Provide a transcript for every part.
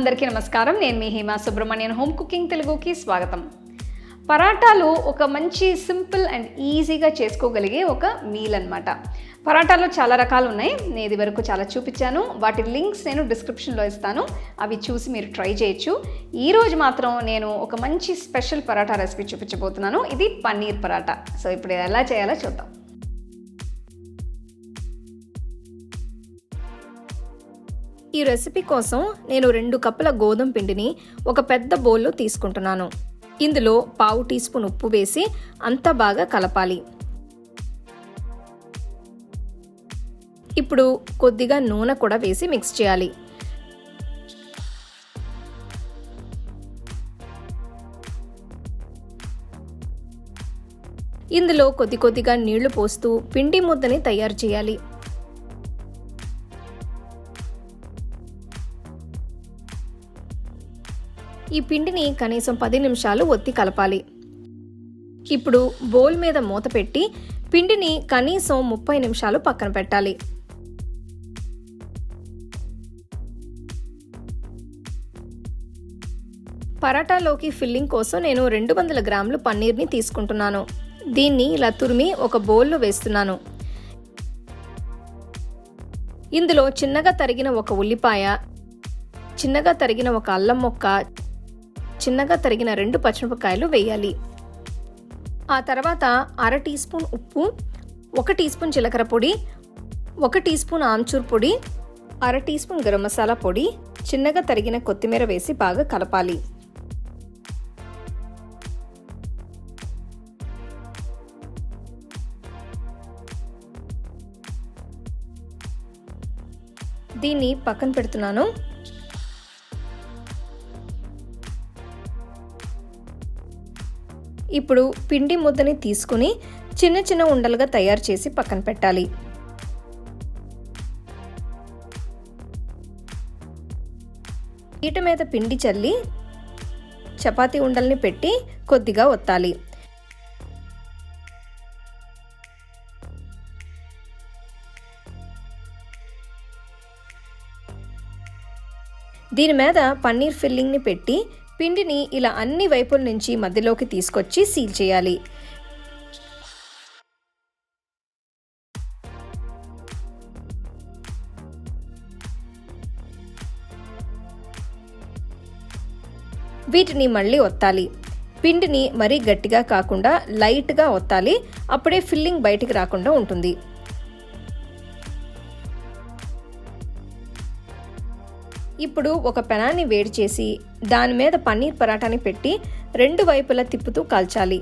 అందరికీ నమస్కారం. నేను మీ హేమ సుబ్రహ్మణ్యన్. హోమ్ కుకింగ్ తెలుగుకి స్వాగతం. పరాటాలు ఒక మంచి సింపుల్ అండ్ ఈజీగా చేసుకోగలిగే ఒక మీల్ అన్నమాట. పరాటాలో చాలా రకాలు ఉన్నాయి. నేను ఇది వరకు చాలా చూపించాను. వాటి లింక్స్ నేను డిస్క్రిప్షన్లో ఇస్తాను. అవి చూసి మీరు ట్రై చేయొచ్చు. ఈరోజు మాత్రం నేను ఒక మంచి స్పెషల్ పరాటా రెసిపీ చూపించబోతున్నాను. ఇది పన్నీర్ పరాటా. సో ఇప్పుడు ఎలా చేయాలో చూద్దాం. ఈ రెసిపీ కోసం నేను 2 కప్పుల గోధుమ పిండిని ఒక పెద్ద బౌల్లో తీసుకుంటున్నాను. ఇందులో పావు టీ స్పూన్ ఉప్పు వేసి అంతా బాగా కలపాలి. ఇప్పుడు కొద్దిగా నూనె కూడా వేసి మిక్స్ చేయాలి. ఇందులో కొద్దిగా నీళ్లు పోస్తూ పిండి ముద్దని తయారు చేయాలి. ఈ పిండిని కనీసం 10 నిమిషాలు ఒత్తి కలపాలి. ఇప్పుడు బౌల్ మీద మూత పెట్టి పిండిని కనీసం 30 నిమిషాలు పక్కన పెట్టాలి. పరాటాలోకి ఫిల్లింగ్ కోసం నేను 200 గ్రాములు పన్నీర్ని తీసుకుంటున్నాను. దీన్ని ఇలా తురిమి ఒక బౌల్లో వేస్తున్నాను. ఇందులో చిన్నగా తరిగిన ఒక ఉల్లిపాయ, చిన్నగా తరిగిన ఒక అల్లం ముక్క, చిన్నగా తరిగిన 2 పచ్చిమిరపకాయలు వేయాలి. ఆ తర్వాత 1/2 టీ స్పూన్ ఉప్పు, 1 టీ స్పూన్ జీలకర్ర పొడి, 1 టీ స్పూన్ ఆమ్చూర్ పొడి, 1/2 టీ స్పూన్ గరం మసాలా పొడి, చిన్నగా తరిగిన కొత్తిమీర వేసి బాగా కలపాలి. దీన్ని పక్కన పెడుతున్నాను. ఇప్పుడు పిండి ముద్దని తీసుకుని చిన్న చిన్న ఉండలుగా తయారు చేసి పక్కన పెట్టాలి. పీట మీద పిండి చల్లి చపాతీ ఉండల్ని పెట్టి కొద్దిగా ఒత్తాలి. దీని మీద పన్నీర్ ఫిల్లింగ్ని పెట్టి పిండిని ఇలా అన్ని వైపుల నుంచి మధ్యలోకి తీసుకొచ్చి సీల్ చేయాలి. వీటిని మళ్ళీ ఒత్తాలి. పిండిని మరీ గట్టిగా కాకుండా లైట్గా ఒత్తాలి. అప్పుడే ఫిల్లింగ్ బయటికి రాకుండా ఉంటుంది. ఇప్పుడు ఒక పెనాన్ని వేడి చేసి దాని మీద పన్నీర్ పరాటాని పెట్టి 2 వైపులా తిప్పుతూ కాల్చాలి.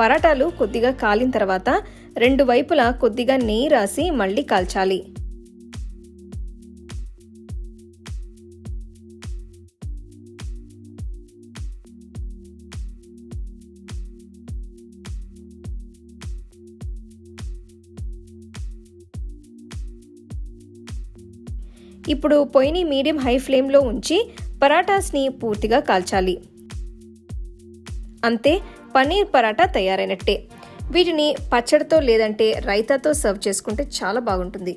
పరాటాలు కొద్దిగా కాలిన తర్వాత 2 వైపులా కొద్దిగా నెయ్యి రాసి మళ్ళీ కాల్చాలి. ఇప్పుడు పొయ్యిని మీడియం హై ఫ్లేమ్లో ఉంచి పరాటాస్ని పూర్తిగా కాల్చాలి. అంతే, పన్నీర్ పరాటా తయారైనట్టే. వీటిని పచ్చడితో లేదంటే రైతాతో సర్వ్ చేసుకుంటే చాలా బాగుంటుంది.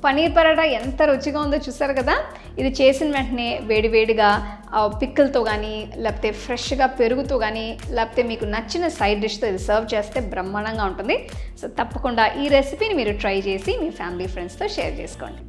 పన్నీర్ పరాటా ఎంత రుచిగా ఉందో చూసారు కదా. ఇది చేసిన వెంటనే వేడివేడిగా పిక్కలతో కానీ, లేకపోతే ఫ్రెష్గా పెరుగుతో కానీ, లేకపోతే మీకు నచ్చిన సైడ్ డిష్తో ఇది సర్వ్ చేస్తే బ్రహ్మాండంగా ఉంటుంది. సో తప్పకుండా ఈ రెసిపీని మీరు ట్రై చేసి మీ ఫ్యామిలీ ఫ్రెండ్స్తో షేర్ చేసుకోండి.